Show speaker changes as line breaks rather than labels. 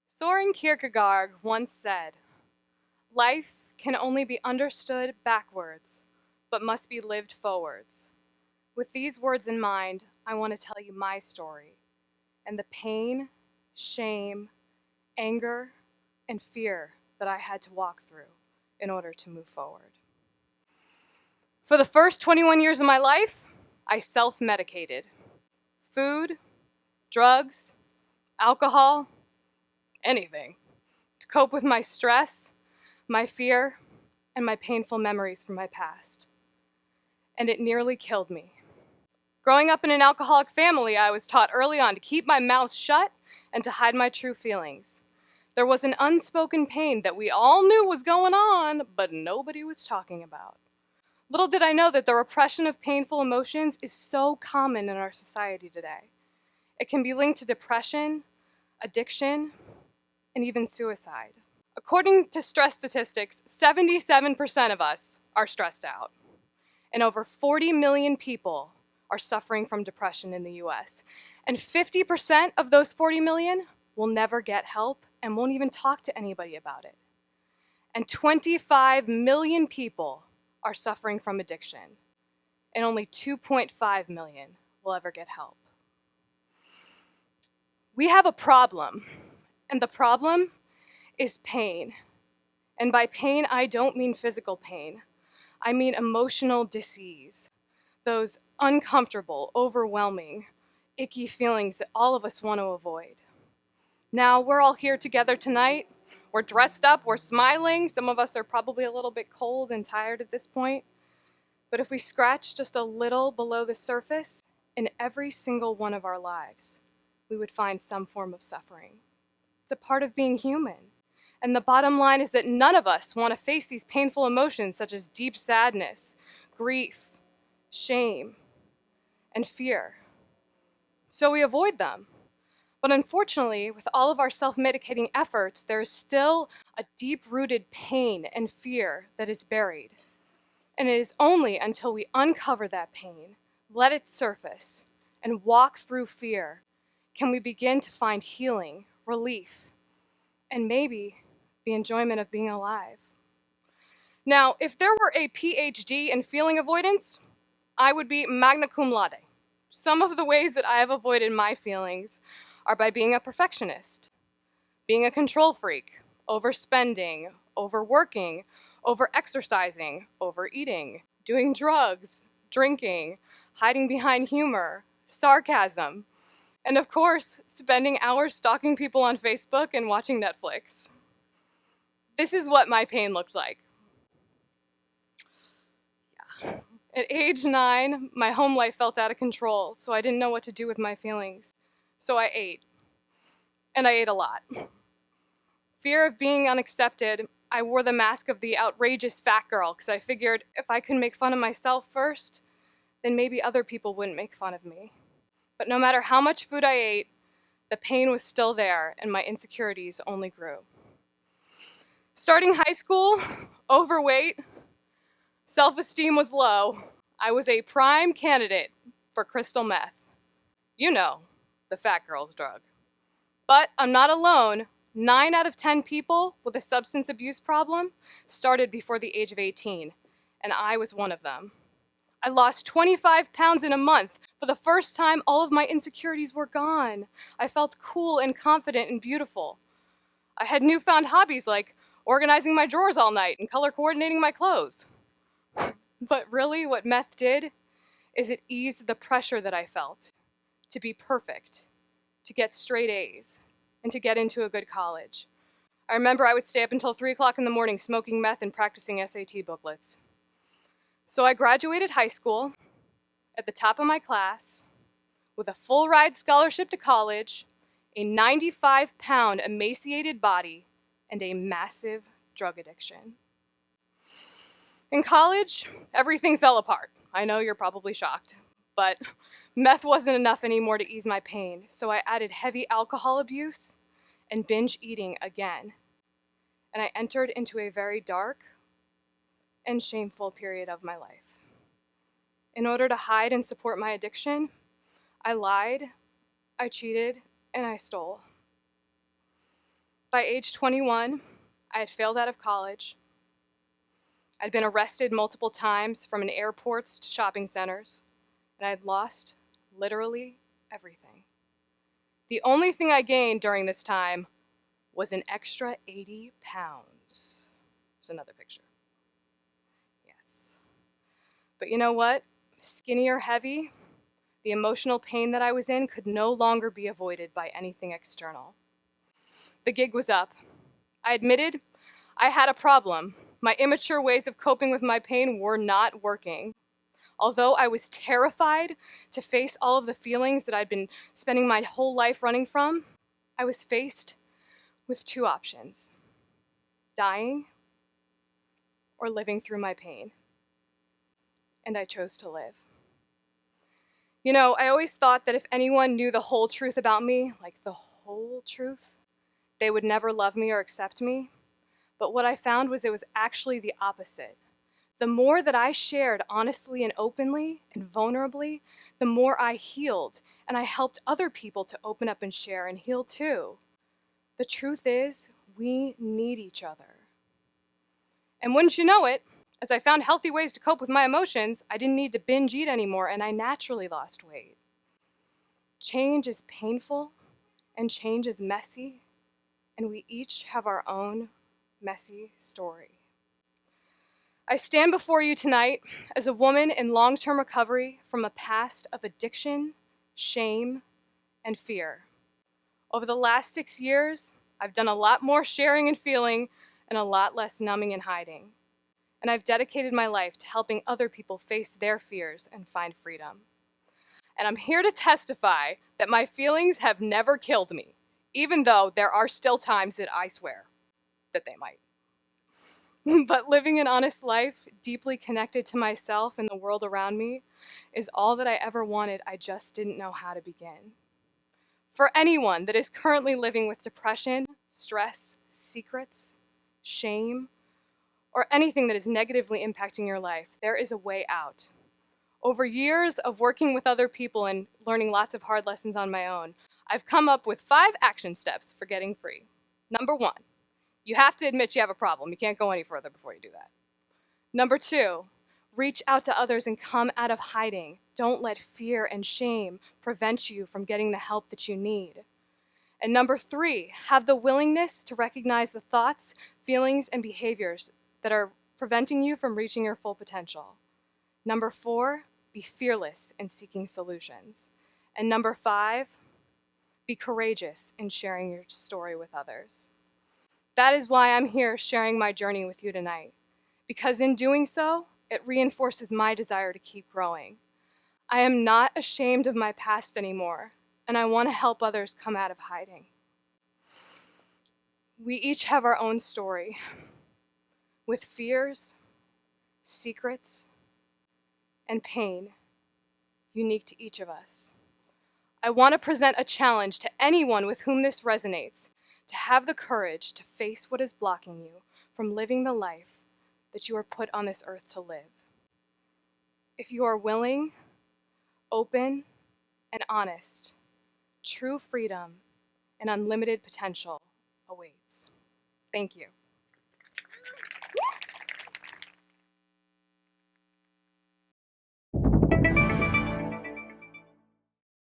Soren Kierkegaard once said, "Life can only be understood backwards, but must be lived forwards." With these words in mind, I want to tell you my story and the pain, shame, anger, and fear that I had to walk through in order to move forward. For the first 21 years of my life, I self-medicated. Food, drugs, alcohol, anything to cope with my stress, my fear, and my painful memories from my past. And it nearly killed me. Growing up in an alcoholic family, I was taught early on to keep my mouth shut and to hide my true feelings. There was an unspoken pain that we all knew was going on, but nobody was talking about. Little did I know that the repression of painful emotions is so common in our society today. It can be linked to depression, addiction, and even suicide. According to stress statistics, 77% of us are stressed out, and over 40 million people are suffering from depression in the US. And 50% of those 40 million will never get help and won't even talk to anybody about it. And 25 million people are suffering from addiction, and only 2.5 million will ever get help. We have a problem, and the problem is pain. And by pain, I don't mean physical pain. I mean emotional disease. Those uncomfortable, overwhelming, icky feelings that all of us want to avoid. Now, we're all here together tonight. We're dressed up, we're smiling. Some of us are probably a little bit cold and tired at this point. But if we scratch just a little below the surface, in every single one of our lives, we would find some form of suffering. It's a part of being human. And the bottom line is that none of us want to face these painful emotions such as deep sadness, grief, shame, and fear. So we avoid them. But unfortunately, with all of our self-medicating efforts, there is still a deep-rooted pain and fear that is buried. And it is only until we uncover that pain, let it surface, and walk through fear, can we begin to find healing, relief, and maybe the enjoyment of being alive. Now, if there were a PhD in feeling avoidance, I would be magna cum laude. Some of the ways that I have avoided my feelings are by being a perfectionist, being a control freak, overspending, overworking, overexercising, overeating, doing drugs, drinking, hiding behind humor, sarcasm, and of course, spending hours stalking people on Facebook and watching Netflix. This is what my pain looks like. Yeah. At age 9, my home life felt out of control, so I didn't know what to do with my feelings. So I ate. And I ate a lot. Fear of being unaccepted, I wore the mask of the outrageous fat girl because I figured if I could make fun of myself first, then maybe other people wouldn't make fun of me. But no matter how much food I ate, the pain was still there and my insecurities only grew. Starting high school, overweight, self-esteem was low. I was a prime candidate for crystal meth. You know, the fat girl's drug. But I'm not alone. 9 out of 10 people with a substance abuse problem started before the age of 18, and I was one of them. I lost 25 pounds in a month. For the first time, all of my insecurities were gone. I felt cool and confident and beautiful. I had newfound hobbies like organizing my drawers all night and color coordinating my clothes. But really, what meth did is it eased the pressure that I felt to be perfect, to get straight A's, and to get into a good college. I remember I would stay up until 3 o'clock in the morning smoking meth and practicing SAT booklets. So I graduated high school at the top of my class with a full ride scholarship to college, a 95-pound emaciated body, and a massive drug addiction. In college, everything fell apart. I know you're probably shocked, but meth wasn't enough anymore to ease my pain, so I added heavy alcohol abuse and binge eating again. And I entered into a very dark and shameful period of my life. In order to hide and support my addiction, I lied, I cheated, and I stole. By age 21, I had failed out of college. I'd been arrested multiple times from airports to shopping centers, and I had lost literally everything. The only thing I gained during this time was an extra 80 pounds. There's another picture. Yes. But you know what? Skinny or heavy, the emotional pain that I was in could no longer be avoided by anything external. The gig was up. I admitted I had a problem. My immature ways of coping with my pain were not working. Although I was terrified to face all of the feelings that I'd been spending my whole life running from, I was faced with two options: dying or living through my pain. And I chose to live. You know, I always thought that if anyone knew the whole truth about me, like the whole truth, they would never love me or accept me. But what I found was it was actually the opposite. The more that I shared honestly and openly and vulnerably, the more I healed, and I helped other people to open up and share and heal too. The truth is, we need each other. And wouldn't you know it, as I found healthy ways to cope with my emotions, I didn't need to binge eat anymore, and I naturally lost weight. Change is painful, and change is messy, and we each have our own messy story. I stand before you tonight as a woman in long-term recovery from a past of addiction, shame, and fear. Over the last 6 years, I've done a lot more sharing and feeling and a lot less numbing and hiding. And I've dedicated my life to helping other people face their fears and find freedom. And I'm here to testify that my feelings have never killed me, even though there are still times that I swear that they might. But living an honest life, deeply connected to myself and the world around me, is all that I ever wanted. I just didn't know how to begin. For anyone that is currently living with depression, stress, secrets, shame, or anything that is negatively impacting your life, there is a way out. Over years of working with other people and learning lots of hard lessons on my own, I've come up with 5 action steps for getting free. Number 1, you have to admit you have a problem. You can't go any further before you do that. Number 2, reach out to others and come out of hiding. Don't let fear and shame prevent you from getting the help that you need. And number 3, have the willingness to recognize the thoughts, feelings, and behaviors that are preventing you from reaching your full potential. Number 4, be fearless in seeking solutions. And number 5, be courageous in sharing your story with others. That is why I'm here sharing my journey with you tonight, because in doing so, it reinforces my desire to keep growing. I am not ashamed of my past anymore, and I want to help others come out of hiding. We each have our own story, with fears, secrets, and pain unique to each of us. I want to present a challenge to anyone with whom this resonates, to have the courage to face what is blocking you from living the life that you are put on this earth to live. If you are willing, open, and honest, true freedom and unlimited potential awaits. Thank you.